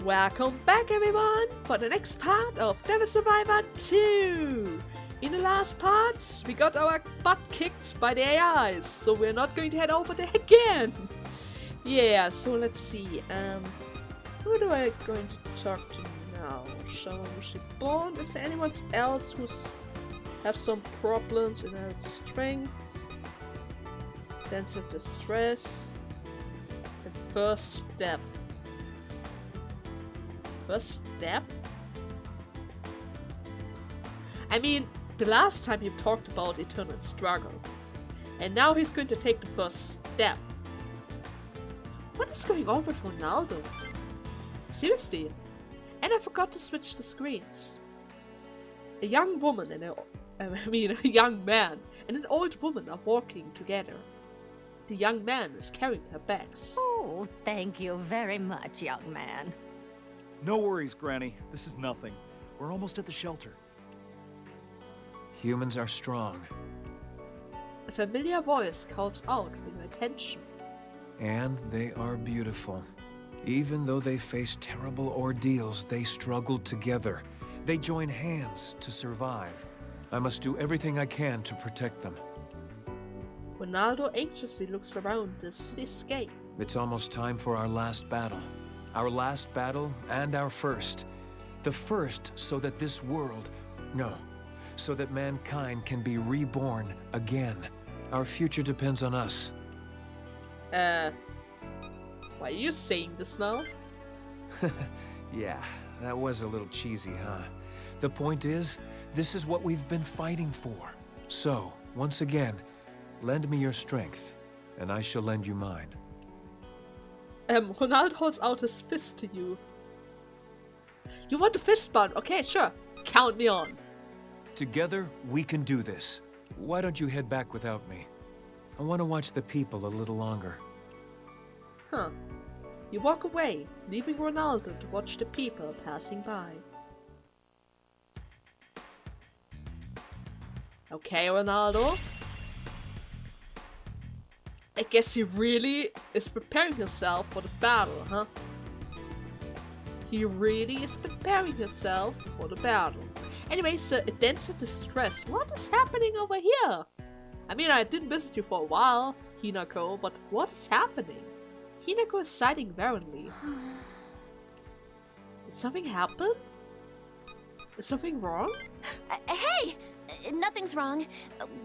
Welcome back everyone for the next part of Devil Survivor 2! In the last part, we got our butt kicked by the AIs, so we're not going to head over there again! Yeah, so let's see, who do I going to talk to now? Shall she bond? Is there anyone else who's have some problems in her strength? Dance of distress. The first step. First step? I mean, the last time he talked about eternal struggle. And now he's going to take the first step. What is going on with Ronaldo? Seriously? And I forgot to switch the screens. A young woman and a young man and an old woman are walking together. The young man is carrying her bags. Oh, thank you very much, young man. No worries, Granny. This is nothing. We're almost at the shelter. Humans are strong. A familiar voice calls out for your attention. And they are beautiful. Even though they face terrible ordeals, they struggle together. They join hands to survive. I must do everything I can to protect them. Ronaldo anxiously looks around the cityscape. It's almost time for our last battle. Our last battle and our first. The first so that this world... No. So that mankind can be reborn again. Our future depends on us. Why are you saying this now? Yeah, that was a little cheesy, huh? The point is, this is what we've been fighting for. So, once again, lend me your strength, and I shall lend you mine. Ronaldo holds out his fist to you. You want the fist bump? Okay, sure. Count me on. Together, we can do this. Why don't you head back without me? I want to watch the people a little longer. Huh. You walk away, leaving Ronaldo to watch the people passing by. Okay, Ronaldo. I guess he really is preparing himself for the battle, huh? He really is preparing himself for the battle. Anyways, a dance of distress. What is happening over here? I mean, I didn't visit you for a while, Hinako, but what is happening? Hinako is sighing wearily. Did something happen? Is something wrong? Hey! Nothing's wrong.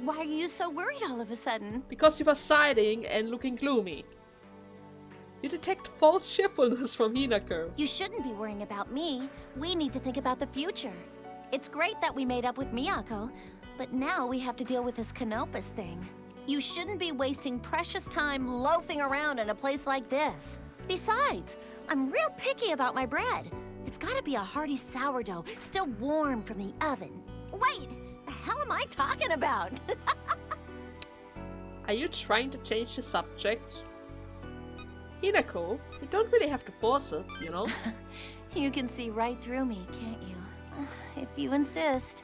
Why are you so worried all of a sudden? Because you were sighing and looking gloomy. You detect false cheerfulness from Hinako. You shouldn't be worrying about me. We need to think about the future. It's great that we made up with Miyako, but now we have to deal with this Canopus thing. You shouldn't be wasting precious time loafing around in a place like this. Besides, I'm real picky about my bread. It's gotta be a hearty sourdough, still warm from the oven. Wait! The hell am I talking about? Are you trying to change the subject? Hinako, you don't really have to force it, you know? You can see right through me, can't you? If you insist.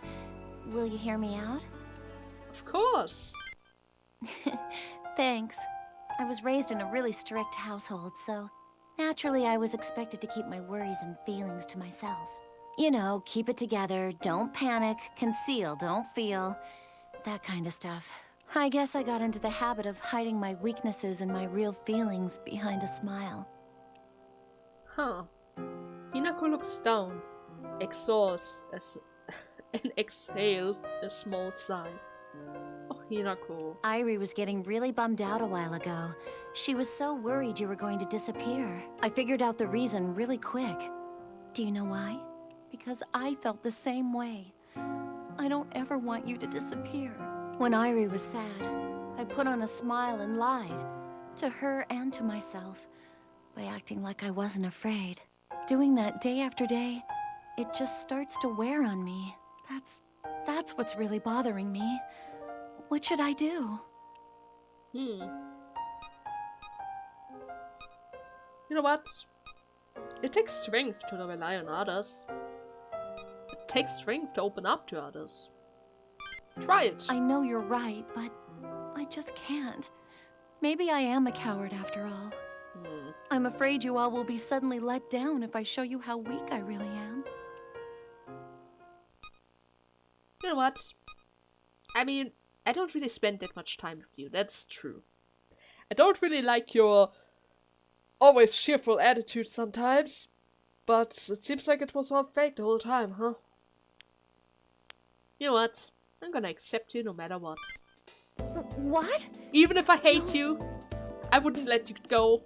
Will you hear me out? Of course. Thanks. I was raised in a really strict household, so naturally I was expected to keep my worries and feelings to myself. You know, keep it together, don't panic, conceal, don't feel, that kind of stuff. I guess I got into the habit of hiding my weaknesses and my real feelings behind a smile. Huh. Hinako looks down, exhausts and exhales a small sigh. Oh, Hinako. Irie was getting really bummed out a while ago. She was so worried you were going to disappear. I figured out the reason really quick. Do you know why? Because I felt the same way. I don't ever want you to disappear. When Irie was sad, I put on a smile and lied. To her and to myself. By acting like I wasn't afraid. Doing that day after day, it just starts to wear on me. That's what's really bothering me. What should I do? You know what? It takes strength to rely on others. It takes strength to open up to others. Try it! I know you're right, but I just can't. Maybe I am a coward after all. I'm afraid you all will be suddenly let down if I show you how weak I really am. You know what? I mean, I don't really spend that much time with you, that's true. I don't really like your always cheerful attitude sometimes, but it seems like it was all fake the whole time, huh? You know what? I'm gonna accept you no matter what. What? Even if I hate you, I wouldn't let you go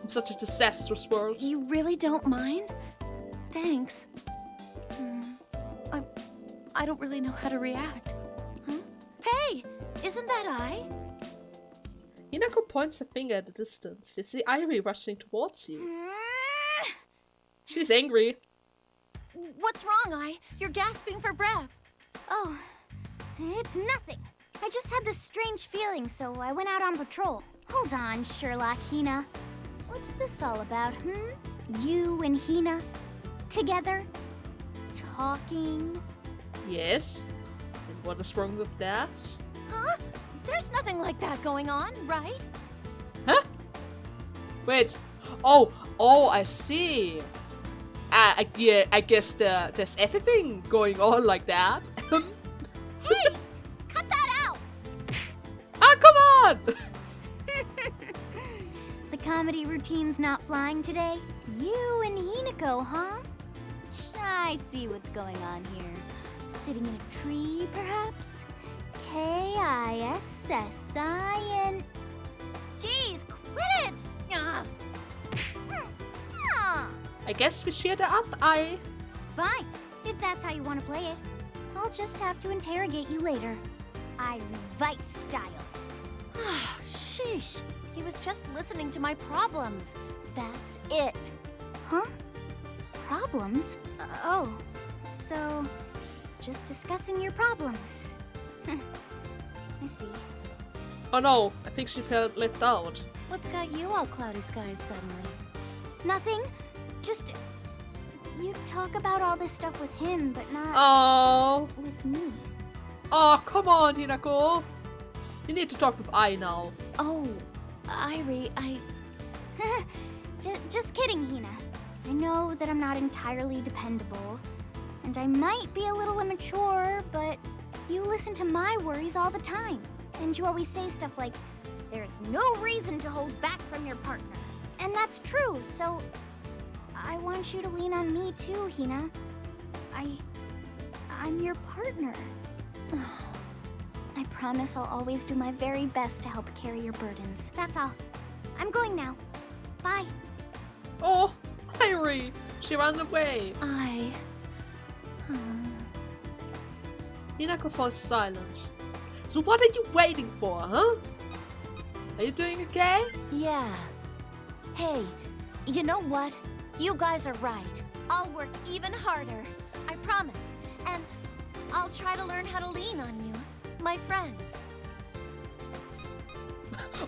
in such a disastrous world. You really don't mind? Thanks. I don't really know how to react. Huh? Hey! Isn't that I? Hinako points a finger at a distance. You see Irie rushing towards you. She's angry. What's wrong, I? You're gasping for breath. Oh, it's nothing. I just had this strange feeling, so I went out on patrol. Hold on, Sherlock Hina. What's this all about, You and Hina? Together? Talking? Yes? And what is wrong with that? Huh? There's nothing like that going on, right? Huh? Wait. Oh, I see. I guess there's everything going on like that. Hey! Cut that out! Ah, come on! The comedy routine's not flying today? You and Hinako, huh? I see what's going on here. Sitting in a tree, perhaps? Kissi. Jeez, quit it! I guess we cheer up, I. Fine, if that's how you want to play it. I'll just have to interrogate you later. Vice style. Sheesh. He was just listening to my problems. That's it. Huh? Problems? Oh, so just discussing your problems. I see. Oh no, I think she felt left out. What's got you all cloudy skies suddenly? Nothing. Just you talk about all this stuff with him, but not Oh. with me. Oh, come on, Hinako. You need to talk with I now. Oh, Irie, Just kidding, Hina. I know that I'm not entirely dependable, and I might be a little immature, but you listen to my worries all the time. And you always say stuff like, there's no reason to hold back from your partner. And that's true, so I want you to lean on me too, Hina. I'm your partner. I promise I'll always do my very best to help carry your burdens. That's all. I'm going now. Bye. Oh, Irie, she ran away. Hinako falls silent. So what are you waiting for, huh? Are you doing okay? Yeah. Hey, you know what? You guys are right. I'll work even harder. I promise. And I'll try to learn how to lean on you, my friends.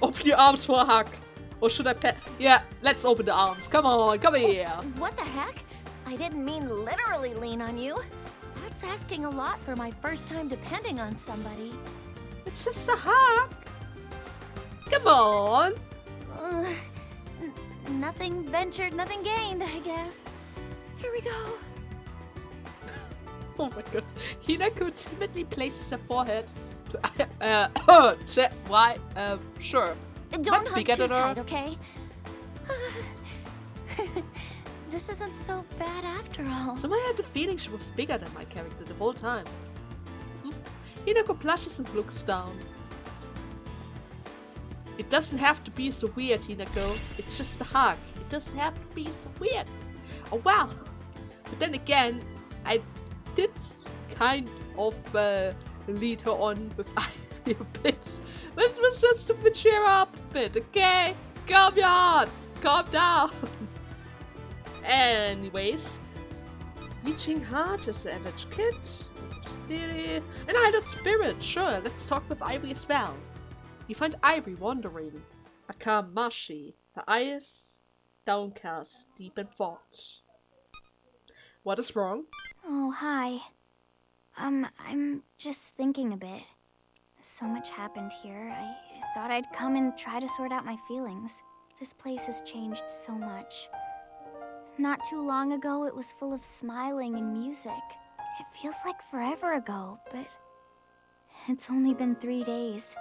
Open your arms for a hug. Or should I pet? Yeah, let's open the arms. Come on, come here. What the heck? I didn't mean literally lean on you. That's asking a lot for my first time depending on somebody. It's just a hug. Come on. Nothing ventured, nothing gained, I guess. Here we go. Oh my god. Hinako timidly places her forehead to why? Sure. Don't hug bigger too than her? tight, okay? This isn't so bad after all. Somehow I had the feeling she was bigger than my character the whole time. Hinako blushes and looks down. It doesn't have to be so weird, Hinako. It's just a hug. It doesn't have to be so weird. Oh well. But then again, I did kind of lead her on with Ivy a bit. This was just to cheer her up a bit, okay? Calm your heart. Calm down. Anyways, reaching heart as the average kid. An idle spirit, sure, let's talk with Ivory as well. You find Ivory wandering, Akamashi, her eyes downcast, deep in thought. What is wrong? Oh, hi. I'm just thinking a bit. So much happened here. I thought I'd come and try to sort out my feelings. This place has changed so much. Not too long ago, it was full of smiling and music. It feels like forever ago, but it's only been 3 days.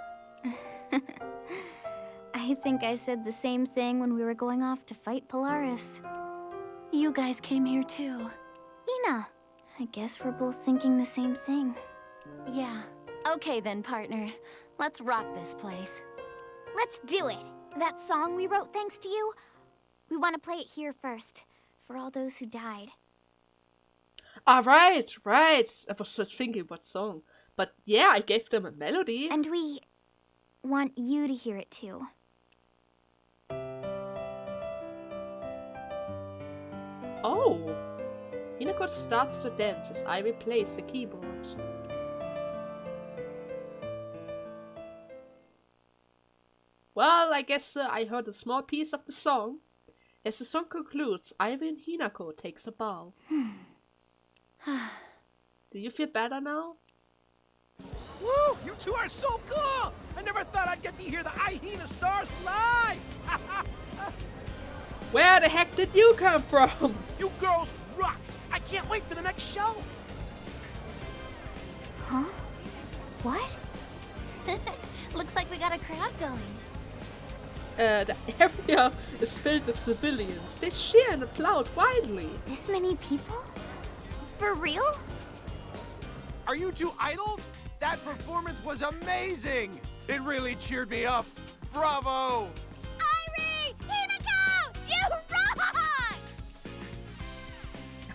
I think I said the same thing when we were going off to fight Polaris. You guys came here too. Ina, I guess we're both thinking the same thing. Yeah. Okay then, partner. Let's rock this place. Let's do it! That song we wrote thanks to you, we want to play it here first, for all those who died. Right. I was just thinking what song. But yeah, I gave them a melody. And we want you to hear it too. Oh! Hinako starts to dance as Ivy plays the keyboard. Well, I guess I heard a small piece of the song. As the song concludes, Ivy and Hinako takes a bow. Do you feel better now? Woo! You two are so cool! I never thought I'd get to hear the Ihina Stars live! Where the heck did you come from? You girls rock! I can't wait for the next show! Huh? What? Looks like we got a crowd going. The area is filled with civilians. They cheer and applaud wildly. This many people? For real? Are you two idols? That performance was amazing! It really cheered me up. Bravo! Irie! Hinako! You rock!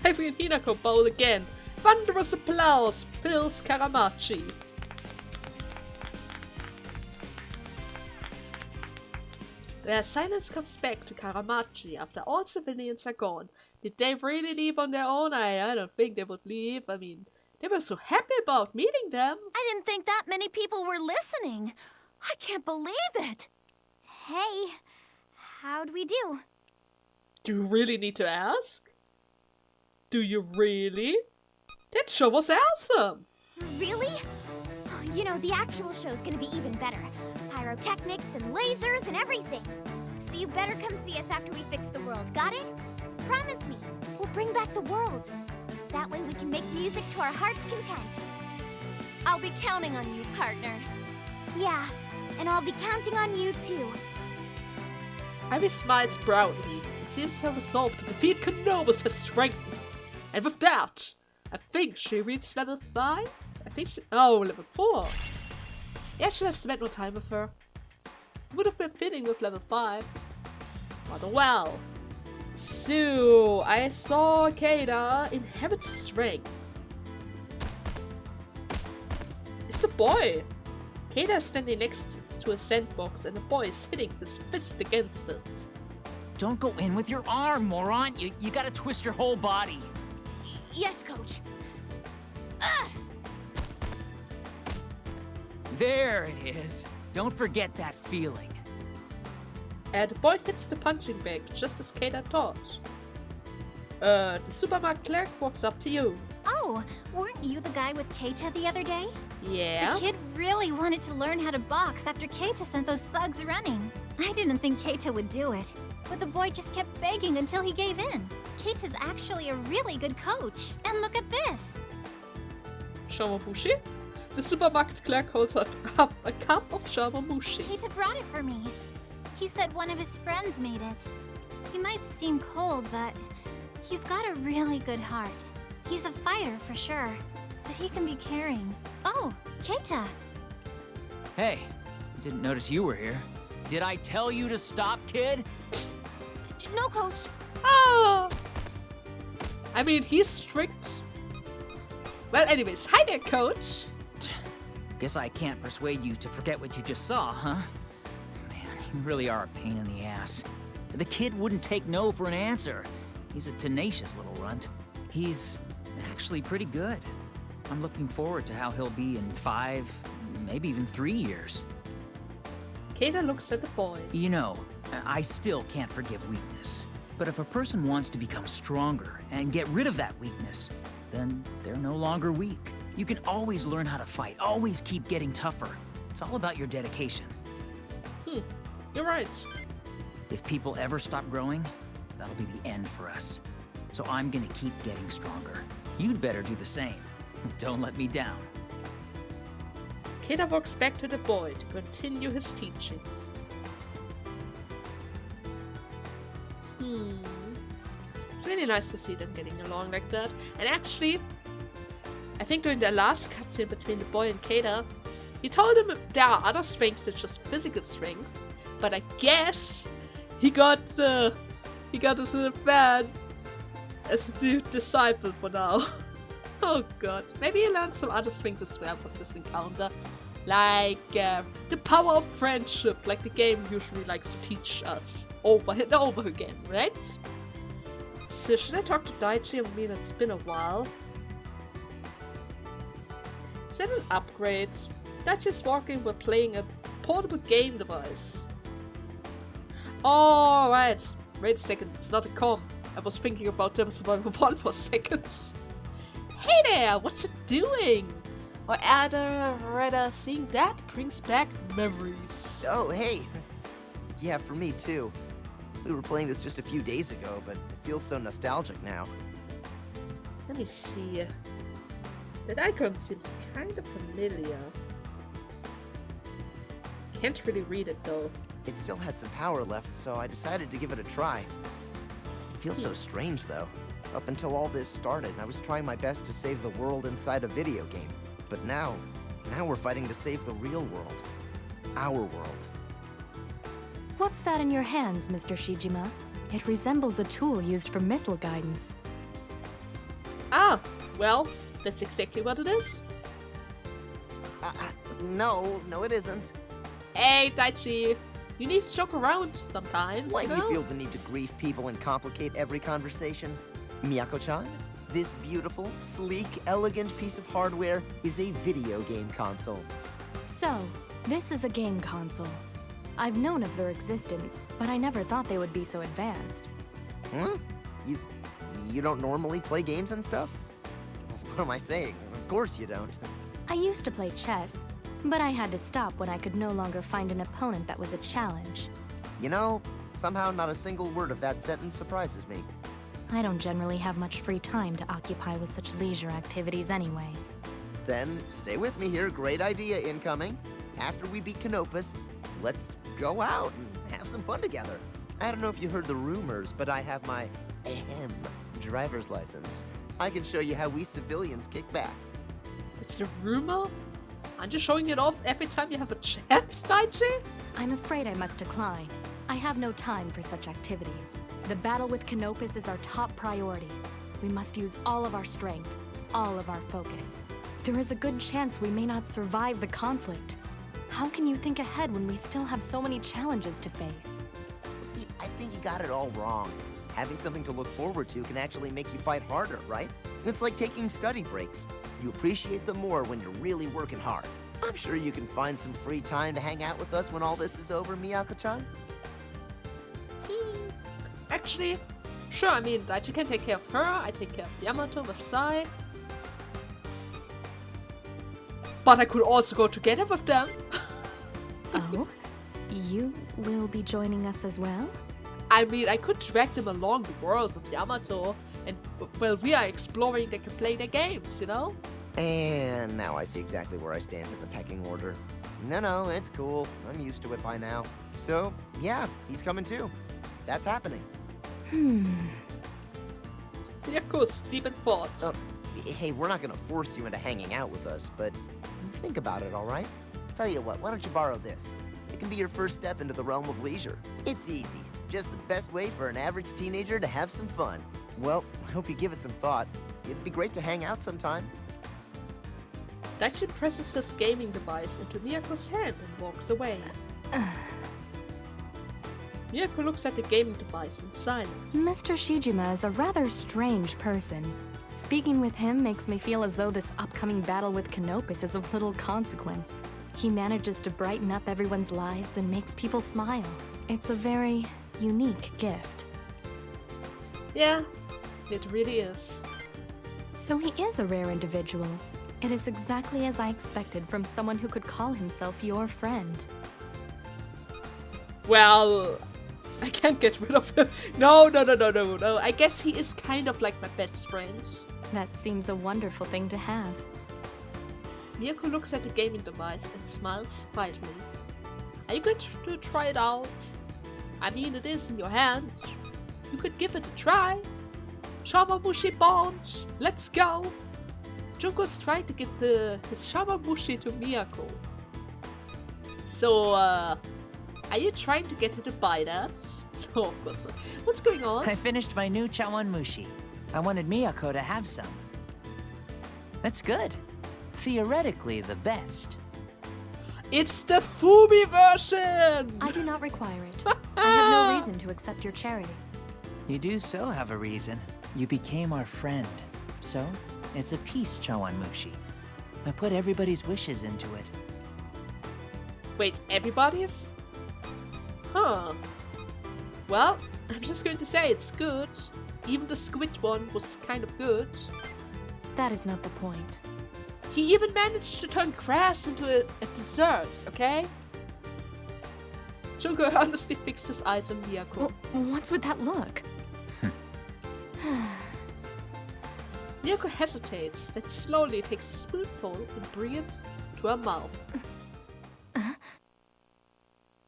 Ivy and Hinako bow again. Thunderous applause fills Karamachi. Silence comes back to Karamachi after all civilians are gone. Did they really leave on their own? I don't think they would leave. I mean, they were so happy about meeting them. I didn't think that many people were listening. I can't believe it. Hey, how'd we do? Do you really need to ask? Do you really? That show was awesome! Really? You know, the actual show's gonna be even better. Pyrotechnics and lasers and everything. So you better come see us after we fix the world, got it? Promise me, we'll bring back the world. That way we can make music to our heart's content. I'll be counting on you, partner. Yeah, and I'll be counting on you too. Ivy smiles proudly and seems her resolve to defeat Konobu's has strengthened. And with that, I think she reached level 5? level 4. Yeah, I should have spent more time with her. Would have been fitting with level 5. But oh well. So, I saw Keita inhabit strength. It's a boy. Keita is standing next to a sandbox and the boy is hitting his fist against it. Don't go in with your arm, moron. You gotta twist your whole body. Yes, coach. There it is. Don't forget that feeling. The boy hits the punching bag just as Keita thought. The supermarket clerk walks up to you. Oh, weren't you the guy with Keita the other day? Yeah? The kid really wanted to learn how to box after Keita sent those thugs running. I didn't think Keita would do it, but the boy just kept begging until he gave in. Keita's actually a really good coach. And look at this. Shawamushi? The supermarket clerk holds up a cup of shawamushi. Keita brought it for me. He said one of his friends made it. He might seem cold, but he's got a really good heart. He's a fighter for sure, but he can be caring. Oh, Keita. Hey, didn't notice you were here. Did I tell you to stop, kid? No, coach. Ah! I mean, he's strict. Well, anyways, hi there, coach. Guess I can't persuade you to forget what you just saw, huh? Man, you really are a pain in the ass. The kid wouldn't take no for an answer. He's a tenacious little runt. He's actually pretty good. I'm looking forward to how he'll be in 5, maybe even 3 years. Keita looks at the boy. You know, I still can't forgive weakness. But if a person wants to become stronger and get rid of that weakness, then they're no longer weak. You can always learn how to fight, always keep getting tougher. It's all about your dedication. You're right. If people ever stop growing, that'll be the end for us. So I'm gonna keep getting stronger. You'd better do the same. Don't let me down. Keita walks back to the boy to continue his teachings. It's really nice to see them getting along like that. And actually, I think during the last cutscene between the boy and Keita, he told him there are other strengths than just physical strength. But I guess he got a fan as a new disciple for now. Oh god. Maybe he learned some other strength as well from this encounter. Like the power of friendship, like the game usually likes to teach us over and over again, right? So should I talk to Daichi? I mean, it's been a while. Is that an upgrade? Daichi's walking while playing a portable game device. Oh, right. Wait a second, it's not a com. I was thinking about Devil Survivor 1 for a second. Hey there, what's it doing? Or rather, seeing that brings back memories. Oh, hey. Yeah, for me too. We were playing this just a few days ago, but it feels so nostalgic now. Let me see. That icon seems kind of familiar. Can't really read it though. It still had some power left, so I decided to give it a try. It feels so strange though. Up until all this started, I was trying my best to save the world inside a video game. But now we're fighting to save the real world. Our world. What's that in your hands, Mr. Shijima? It resembles a tool used for missile guidance. Ah, well, that's exactly what it is. No, it isn't. Hey, Daichi, you need to joke around sometimes, Why you do know? you feel the need to grief people and complicate every conversation? Miyako-chan, this beautiful, sleek, elegant piece of hardware is a video game console. So, this is a game console. I've known of their existence, but I never thought they would be so advanced. Huh? You don't normally play games and stuff? What am I saying? Of course you don't. I used to play chess, but I had to stop when I could no longer find an opponent that was a challenge. You know, somehow not a single word of that sentence surprises me. I don't generally have much free time to occupy with such leisure activities anyways. Then, stay with me here, great idea incoming. After we beat Canopus, let's go out and have some fun together. I don't know if you heard the rumors, but I have my driver's license. I can show you how we civilians kick back. It's a rumor? Aren't you showing it off every time you have a chance, Daichi? I'm afraid I must decline. I have no time for such activities. The battle with Canopus is our top priority. We must use all of our strength, all of our focus. There is a good chance we may not survive the conflict. How can you think ahead when we still have so many challenges to face? See, I think you got it all wrong. Having something to look forward to can actually make you fight harder, right? It's like taking study breaks. You appreciate them more when you're really working hard. I'm sure you can find some free time to hang out with us when all this is over, Miyako-chan. Actually, sure, I mean, Daichi can take care of her, I take care of Yamato with Sai. But I could also go together with them. Oh? You will be joining us as well? I mean, I could drag them along the world with Yamato, and while we are exploring, they can play their games, you know? And now I see exactly where I stand in the pecking order. No, it's cool. I'm used to it by now. So, yeah, he's coming too. That's happening. Yako's deep in thought. Hey, we're not gonna force you into hanging out with us, but think about it, all right? Tell you what, why don't you borrow this? It can be your first step into the realm of leisure. It's easy. Just the best way for an average teenager to have some fun. Well, I hope you give it some thought. It'd be great to hang out sometime. Daichi presses his gaming device into Miyako's hand and walks away. Miyako looks at the gaming device in silence. Mr. Shijima is a rather strange person. Speaking with him makes me feel as though this upcoming battle with Canopus is of little consequence. He manages to brighten up everyone's lives and makes people smile. It's a very unique gift. Yeah, it really is. So he is a rare individual. It is exactly as I expected from someone who could call himself your friend. Well, I can't get rid of him. No. I guess he is kind of like my best friend. That seems a wonderful thing to have. Miyako looks at the gaming device and smiles quietly. Are you going to try it out? I mean, it is in your hands. You could give it a try. Shamamushi Bond, let's go! Junko's trying to give his Shamamushi to Miyako. So, are you trying to get her to buy that? No, of course not. What's going on? I finished my new chawanmushi. I wanted Miyako to have some. That's good. Theoretically, the best. It's the Fumi version! I do not require it. I have no reason to accept your charity. You do so have a reason. You became our friend. So, it's a peace chawanmushi. I put everybody's wishes into it. Wait, everybody's? Huh. Well, I'm just going to say it's good. Even the squid one was kind of good. That is not the point. He even managed to turn grass into a dessert, okay? Junko honestly fixed his eyes on Miyako. What's with that look? Miyako hesitates, then slowly takes a spoonful and brings it to her mouth.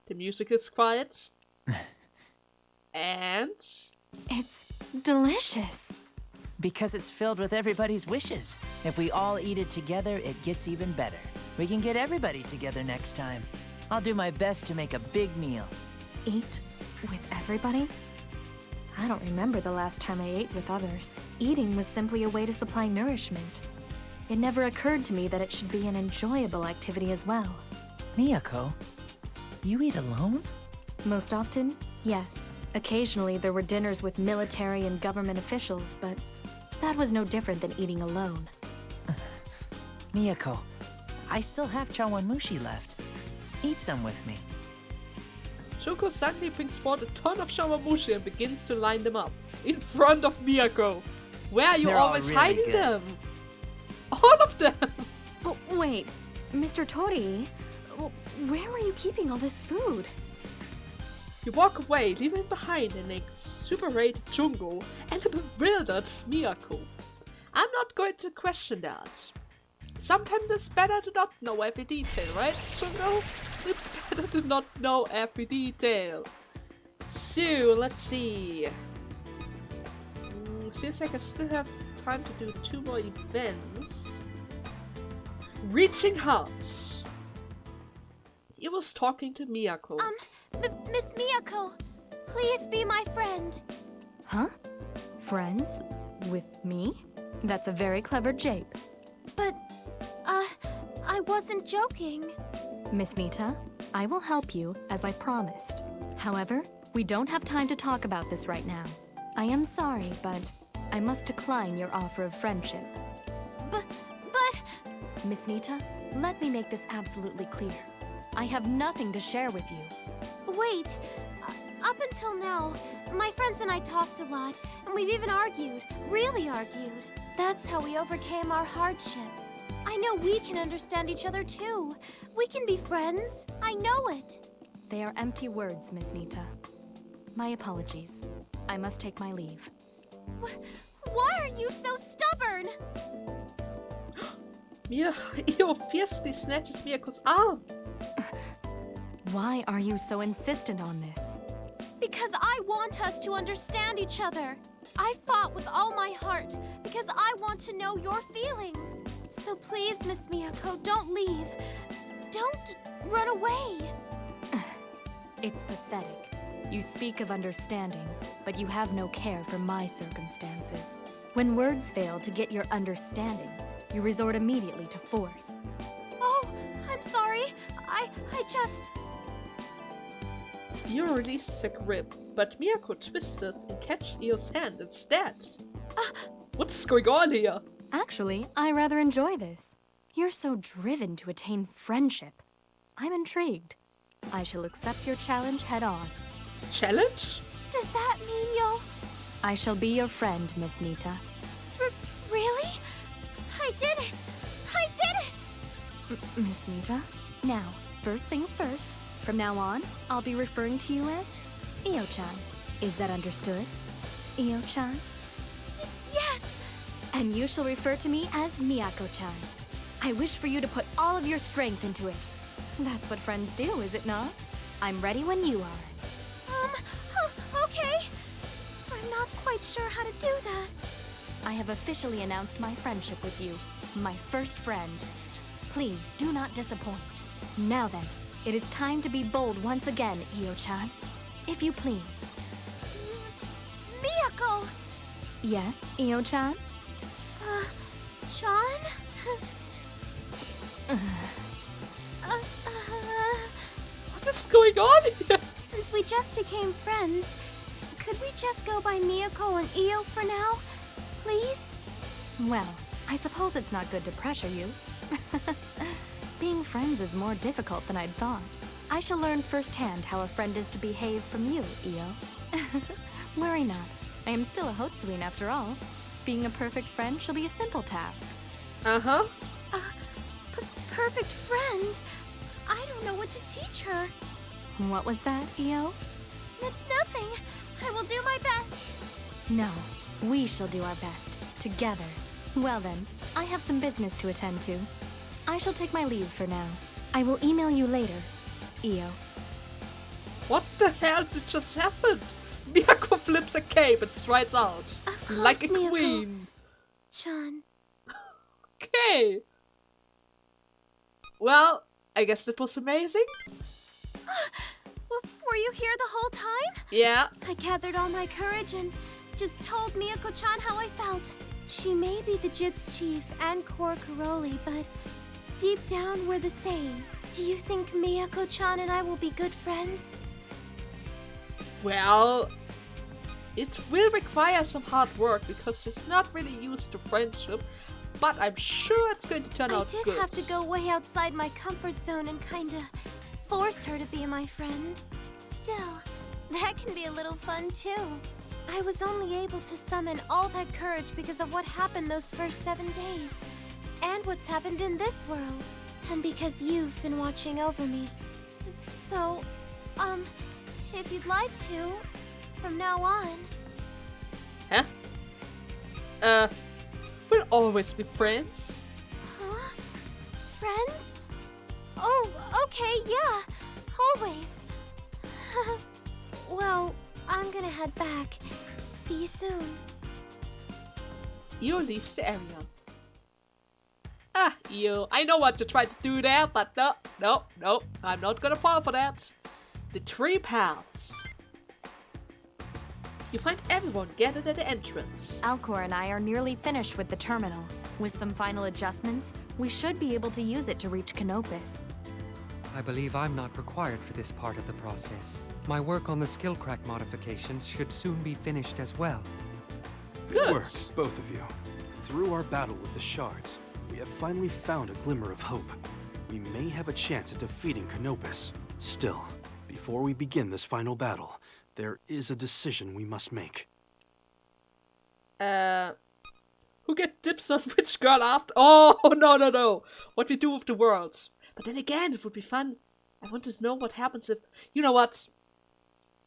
The music is quiet. And... It's delicious. Because it's filled with everybody's wishes. If we all eat it together, it gets even better. We can get everybody together next time. I'll do my best to make a big meal. Eat with everybody? I don't remember the last time I ate with others. Eating was simply a way to supply nourishment. It never occurred to me that it should be an enjoyable activity as well. Miyako, you eat alone? Most often, yes. Occasionally there were dinners with military and government officials, but that was no different than eating alone. Miyako, I still have chawanmushi left. Eat some with me. Junko suddenly brings forth a ton of shawamushi and begins to line them up in front of Miyako. Where are you They're all always really hiding good. them? All of them! Oh, wait, Mr. Tori, where were you keeping all this food? You walk away, leaving behind an exuberated Junko and a bewildered Miyako. I'm not going to question that. Sometimes it's better to not know every detail, right, Junko? It's better to not know every detail. So, let's see. Seems like I still have time to do 2 more events. Reaching Heart. He was talking to Miyako. Miss Miyako, please be my friend. Huh? Friends? With me? That's a very clever jape. But, I wasn't joking. Miss Nita, I will help you, as I promised. However, we don't have time to talk about this right now. I am sorry, but I must decline your offer of friendship. But... Miss Nita, let me make this absolutely clear. I have nothing to share with you. Wait. Up until now, my friends and I talked a lot, and we've even argued. Really argued. That's how we overcame our hardships. I know we can understand each other too. We can be friends. I know it. They are empty words, Miss Nita. My apologies. I must take my leave. Why are you so stubborn? Io fiercely snatches Miyako's arm. Why are you so insistent on this? Because I want us to understand each other. I fought with all my heart because I want to know your feelings. So please, Miss Miyako, don't leave. Don't run away. It's pathetic. You speak of understanding, but you have no care for my circumstances. When words fail to get your understanding, you resort immediately to force. Oh, I'm sorry. I just... Io releases her grip, but Miyako twisted and catches Io's hand instead. What's going on here? Actually, I rather enjoy this. You're so driven to attain friendship. I'm intrigued. I shall accept your challenge head on. Challenge? Does that mean you'll... I shall be your friend, Miss Nita. Really? I did it! I did it! Miss Nita? Now, first things first. From now on, I'll be referring to you as Io-chan. Is that understood? Io-chan? Yes! And you shall refer to me as Miyako-chan. I wish for you to put all of your strength into it. That's what friends do, is it not? I'm ready when you are. Okay. I'm not quite sure how to do that. I have officially announced my friendship with you, my first friend. Please do not disappoint. Now then, it is time to be bold once again, Io-chan. If you please. Miyako! Yes, Io-chan? Chan? What is going on here? Since we just became friends, could we just go by Miyako and Io for now? Please? Well, I suppose it's not good to pressure you. Being friends is more difficult than I'd thought. I shall learn firsthand how a friend is to behave from you, Io. Worry not. I am still a Hotsuin after all. Being a perfect friend shall be a simple task. Uh-huh. Perfect friend? I don't know what to teach her. What was that, Io? Nothing. I will do my best. No, we shall do our best, together. Well then, I have some business to attend to. I shall take my leave for now. I will email you later, Io. What the hell did just happen? Miyako flips a cape and strides out. Of course, like a Miyako. queen. Chan. Okay. Well, I guess that was amazing. Were you here the whole time? Yeah. I gathered all my courage and just told Miyako-chan how I felt. She may be the Gyps chief and Core Karoli, but deep down we're the same. Do you think Miyako-chan and I will be good friends? Well, it will require some hard work because she's not really used to friendship, but I'm sure it's going to turn out good. I did have to go way outside my comfort zone and kinda force her to be my friend. Still, that can be a little fun too. I was only able to summon all that courage because of what happened those first 7 days. And what's happened in this world. And because you've been watching over me. So, if you'd like to, from now on. Huh? We'll always be friends. Huh? Friends? Oh, okay, yeah. Always. Well, I'm gonna head back. See you soon. Io leaves the area. Ah, Io, I know what you tried to do there, but no, I'm not gonna fall for that. The 3 paths. You find everyone gathered at the entrance. Alcor and I are nearly finished with the terminal. With some final adjustments, we should be able to use it to reach Canopus. I believe I'm not required for this part of the process. My work on the skill crack modifications should soon be finished as well. Good work, both of you. Through our battle with the shards, we have finally found a glimmer of hope. We may have a chance at defeating Canopus. Still, before we begin this final battle, there is a decision we must make. Who get dips on which girl after? Oh, no. What we do with the worlds. But then again, it would be fun. I want to know what happens if... You know what?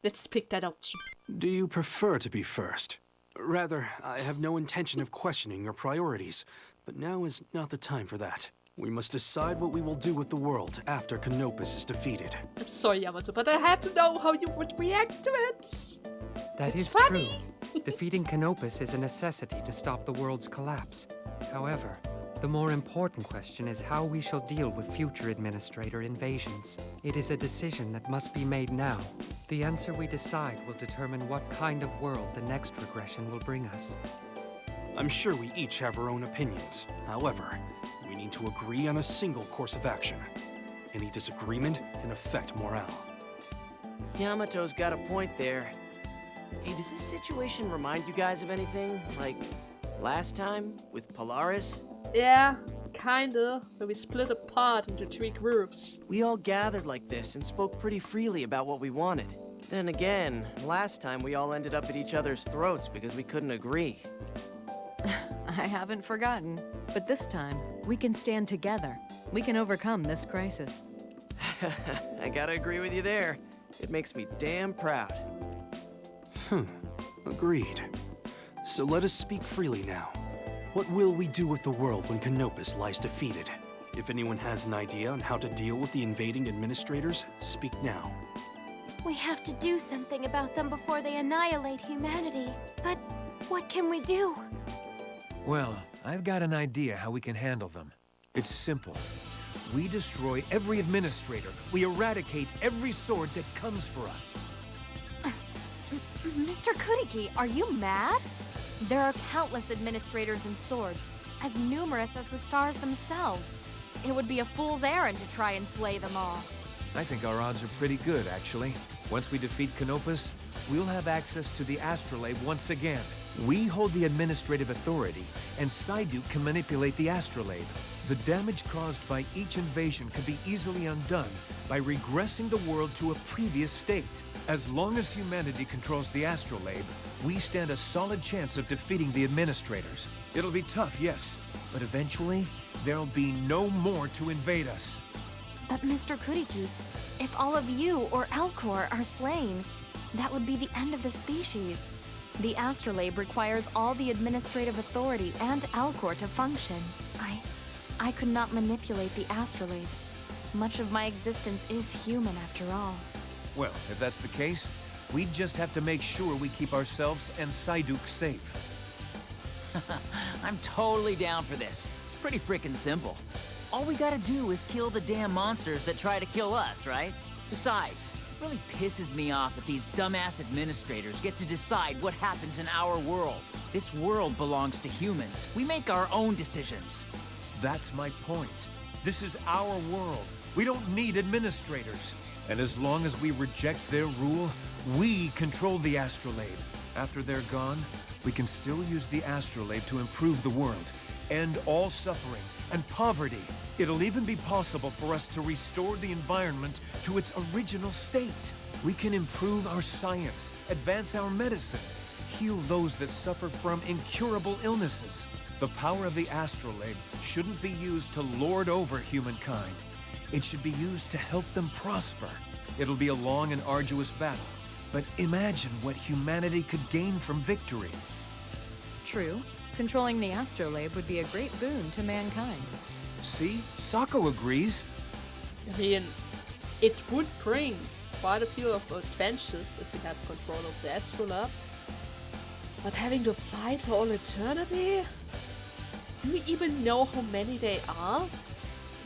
Let's pick that option. Do you prefer to be first? Rather, I have no intention of questioning your priorities, but now is not the time for that. We must decide what we will do with the world after Canopus is defeated. I'm sorry, Yamato, but I had to know how you would react to it. That It's is funny. true. Defeating Canopus is a necessity to stop the world's collapse. However, the more important question is how we shall deal with future administrator invasions. It is a decision that must be made now. The answer we decide will determine what kind of world the next regression will bring us. I'm sure we each have our own opinions. However, we need to agree on a single course of action. Any disagreement can affect morale. Yamato's got a point there. Hey, does this situation remind you guys of anything? Like, last time, with Polaris? Yeah, kinda. When we split apart into 3 groups. We all gathered like this and spoke pretty freely about what we wanted. Then again, last time we all ended up at each other's throats because we couldn't agree. I haven't forgotten. But this time, we can stand together. We can overcome this crisis. I gotta agree with you there. It makes me damn proud. Agreed. So let us speak freely now. What will we do with the world when Canopus lies defeated? If anyone has an idea on how to deal with the invading administrators, speak now. We have to do something about them before they annihilate humanity. But what can we do? Well, I've got an idea how we can handle them. It's simple. We destroy every administrator. We eradicate every sword that comes for us. Mr. Kuriki, are you mad? There are countless administrators and swords, as numerous as the stars themselves. It would be a fool's errand to try and slay them all. I think our odds are pretty good, actually. Once we defeat Canopus, we'll have access to the astrolabe once again. We hold the administrative authority, and Psyduke can manipulate the astrolabe. The damage caused by each invasion can be easily undone by regressing the world to a previous state. As long as humanity controls the astrolabe, we stand a solid chance of defeating the administrators. It'll be tough, yes, but eventually, there'll be no more to invade us. But Mr. Kuriki, if all of you or Alcor are slain, that would be the end of the species. The astrolabe requires all the administrative authority and Alcor to function. I could not manipulate the astrolabe. Much of my existence is human after all. Well, if that's the case, we just have to make sure we keep ourselves and Psyduke safe. I'm totally down for this. It's pretty freaking simple. All we gotta do is kill the damn monsters that try to kill us, right? Besides, it really pisses me off that these dumbass administrators get to decide what happens in our world. This world belongs to humans. We make our own decisions. That's my point. This is our world. We don't need administrators. And as long as we reject their rule, we control the astrolabe. After they're gone, we can still use the astrolabe to improve the world, end all suffering and poverty. It'll even be possible for us to restore the environment to its original state. We can improve our science, advance our medicine, heal those that suffer from incurable illnesses. The power of the astrolabe shouldn't be used to lord over humankind. It should be used to help them prosper. It'll be a long and arduous battle, but imagine what humanity could gain from victory. True. Controlling the astrolabe would be a great boon to mankind. See? Sako agrees. I mean, it would bring quite a few of adventures if you have control of the astrolabe. But having to fight for all eternity? Do you even know how many they are?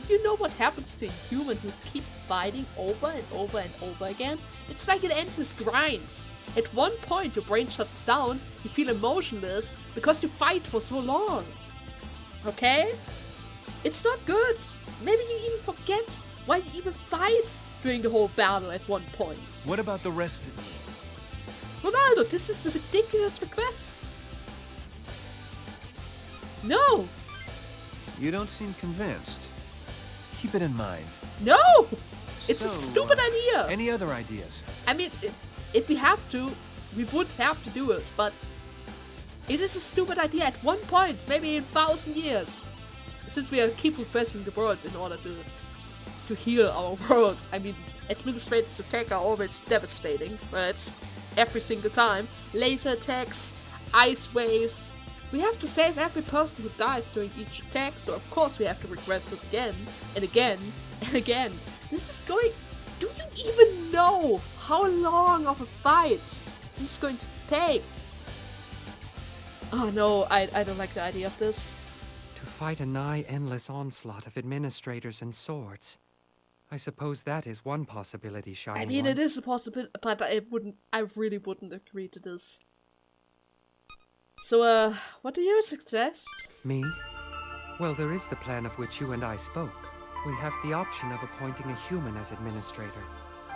Do you know what happens to a human who keep fighting over and over and over again? It's like an endless grind. At one point your brain shuts down, you feel emotionless because you fight for so long. Okay? It's not good. Maybe you even forget why you even fight during the whole battle at one point. What about the rest of you? Ronaldo, this is a ridiculous request. No! You don't seem convinced. Keep it in mind. No! It's a stupid idea! Any other ideas? I mean, if we have to, we would have to do it, but it is a stupid idea at one point, maybe in 1,000 years. Since we keep requesting the world in order to heal our world. I mean, administrators' attacks are always devastating, right? Every single time. Laser attacks, ice waves. We have to save every person who dies during each attack, so of course we have to regress it again, and again, and again. This is going... Do you even know how long of a fight this is going to take? Oh no, I don't like the idea of this. To fight a nigh-endless onslaught of administrators and swords. I suppose that is one possibility, Shining I mean, One. it is a possibility, but I really wouldn't agree to this. So, what do you suggest? Me? Well, there is the plan of which you and I spoke. We have the option of appointing a human as administrator,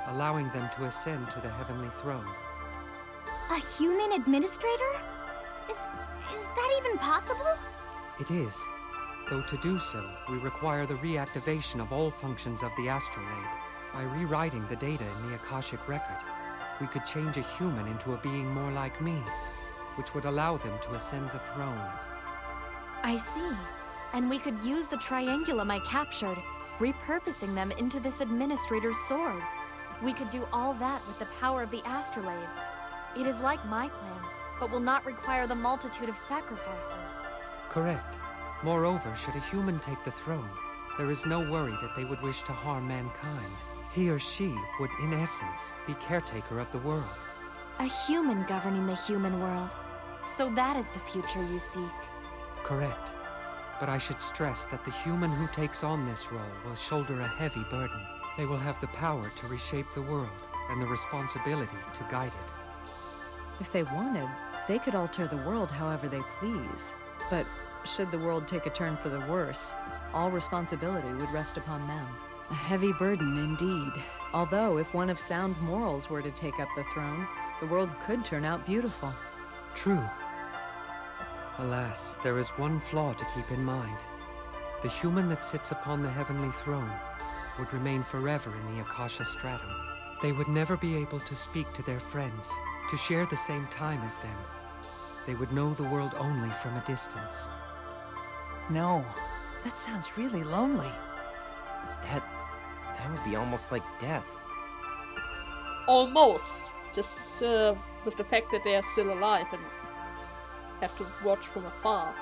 allowing them to ascend to the heavenly throne. A human administrator? Is that even possible? It is. Though to do so, we require the reactivation of all functions of the astrolabe. By rewriting the data in the Akashic record, we could change a human into a being more like me, which would allow them to ascend the throne. I see. And we could use the Triangulum I captured, repurposing them into this administrator's swords. We could do all that with the power of the astrolabe. It is like my plan, but will not require the multitude of sacrifices. Correct. Moreover, should a human take the throne, there is no worry that they would wish to harm mankind. He or she would, in essence, be caretaker of the world. A human governing the human world. So that is the future you seek. Correct. But I should stress that the human who takes on this role will shoulder a heavy burden. They will have the power to reshape the world and the responsibility to guide it. If they wanted, they could alter the world however they please. But should the world take a turn for the worse, all responsibility would rest upon them. A heavy burden indeed. Although, if one of sound morals were to take up the throne, the world could turn out beautiful. True. Alas, there is one flaw to keep in mind. The human that sits upon the heavenly throne would remain forever in the Akasha stratum. They would never be able to speak to their friends, to share the same time as them. They would know the world only from a distance. No, that sounds really lonely. That would be almost like death. Almost. Just with the fact that they are still alive and have to watch from afar.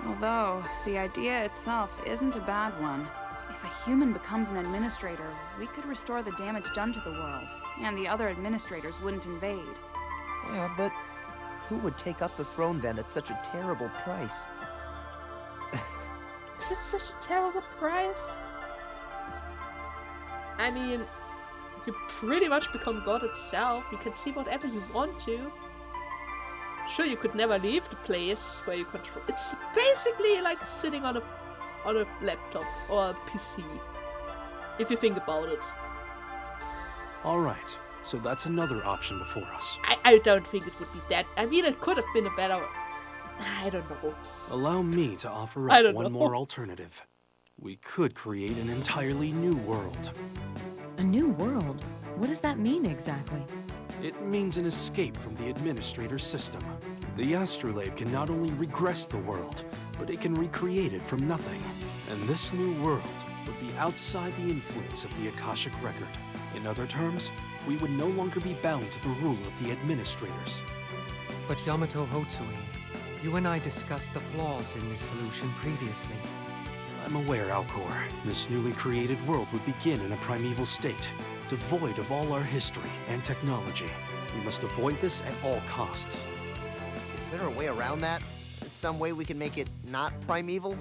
Although, the idea itself isn't a bad one. If a human becomes an administrator, we could restore the damage done to the world, and the other administrators wouldn't invade. Yeah, but who would take up the throne then at such a terrible price? Is it such a terrible price? I mean, you pretty much become God itself. You can see whatever you want to. Sure, you could never leave the place where you control. It's basically like sitting on a laptop or a PC, if you think about it. Alright, so that's another option before us. I don't think it would be that. I mean, it could have been a better... I don't know. Allow me to offer up one more alternative. We could create an entirely new world. A new world? What does that mean exactly? It means an escape from the administrator's system. The astrolabe can not only regress the world, but it can recreate it from nothing. And this new world would be outside the influence of the Akashic record. In other terms, we would no longer be bound to the rule of the administrators. But Yamato Hotsui, you and I discussed the flaws in this solution previously. I'm aware, Alcor. This newly created world would begin in a primeval state, devoid of all our history and technology. We must avoid this at all costs. Is there a way around that? Some way we can make it not primeval?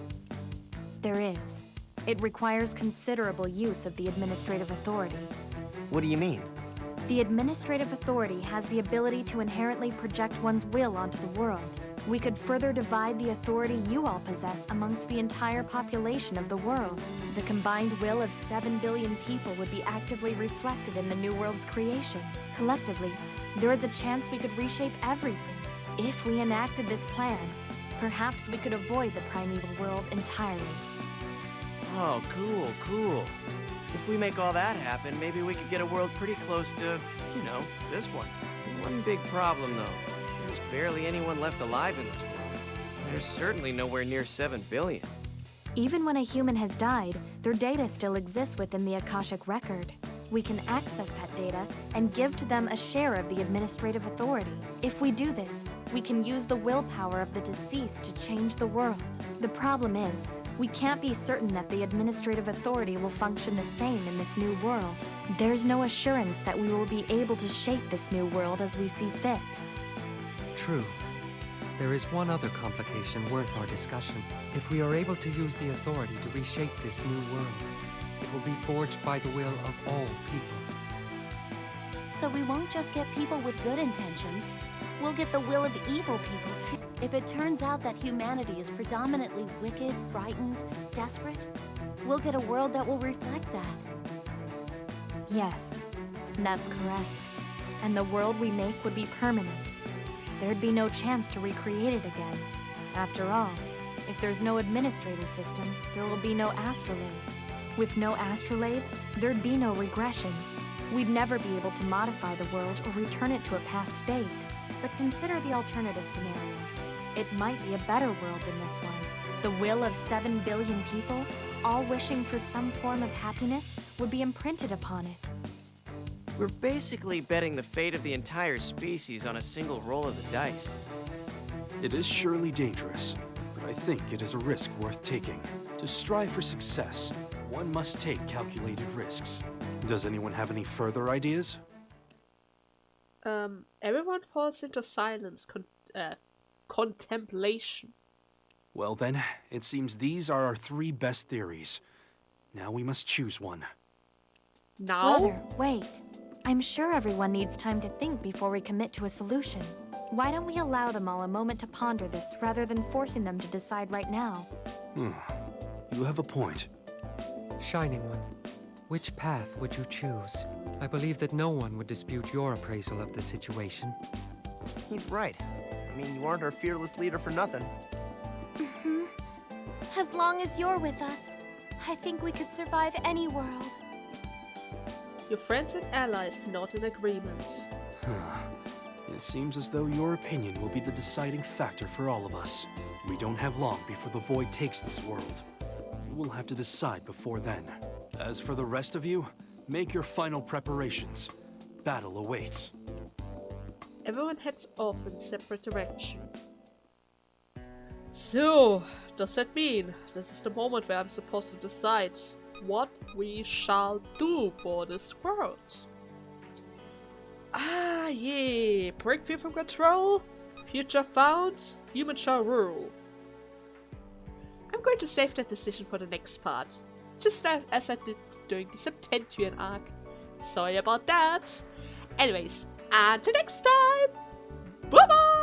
There is. It requires considerable use of the administrative authority. What do you mean? The administrative authority has the ability to inherently project one's will onto the world. We could further divide the authority you all possess amongst the entire population of the world. The combined will of 7 billion people would be actively reflected in the new world's creation. Collectively, there is a chance we could reshape everything. If we enacted this plan, perhaps we could avoid the primeval world entirely. Oh, cool. If we make all that happen, maybe we could get a world pretty close to, you know, this one. One big problem, though. There's barely anyone left alive in this world. There's certainly nowhere near 7 billion. Even when a human has died, their data still exists within the Akashic record. We can access that data and give to them a share of the administrative authority. If we do this, we can use the willpower of the deceased to change the world. The problem is, we can't be certain that the administrative authority will function the same in this new world. There's no assurance that we will be able to shape this new world as we see fit. True. There is one other complication worth our discussion. If we are able to use the authority to reshape this new world, it will be forged by the will of all people. So we won't just get people with good intentions, we'll get the will of evil people too. If it turns out that humanity is predominantly wicked, frightened, desperate, we'll get a world that will reflect that. Yes, that's correct. And the world we make would be permanent. There'd be no chance to recreate it again. After all, if there's no administrator system, there will be no astrolabe. With no astrolabe, there'd be no regression. We'd never be able to modify the world or return it to a past state. But consider the alternative scenario. It might be a better world than this one. The will of 7 billion people, all wishing for some form of happiness, would be imprinted upon it. We're basically betting the fate of the entire species on a single roll of the dice. It is surely dangerous, but I think it is a risk worth taking. To strive for success, one must take calculated risks. Does anyone have any further ideas? Everyone falls into silence, contemplation. Well then, it seems these are our 3 best theories. Now we must choose one. Now? Mother, wait. I'm sure everyone needs time to think before we commit to a solution. Why don't we allow them all a moment to ponder this rather than forcing them to decide right now? You have a point. Shining One, which path would you choose? I believe that no one would dispute your appraisal of the situation. He's right. I mean, you aren't our fearless leader for nothing. As long as you're with us, I think we could survive any world. Your friends and allies not in agreement. It seems as though your opinion will be the deciding factor for all of us. We don't have long before the Void takes this world. You will have to decide before then. As for the rest of you, make your final preparations. Battle awaits. Everyone heads off in separate direction. So, does that mean this is the moment where I'm supposed to decide what we shall do for this world? Ah, yeah. Break free from control. Future found. Human shall rule. I'm going to save that decision for the next part. Just as I did during the Septentrian arc. Sorry about that. Anyways, until next time. Bye bye!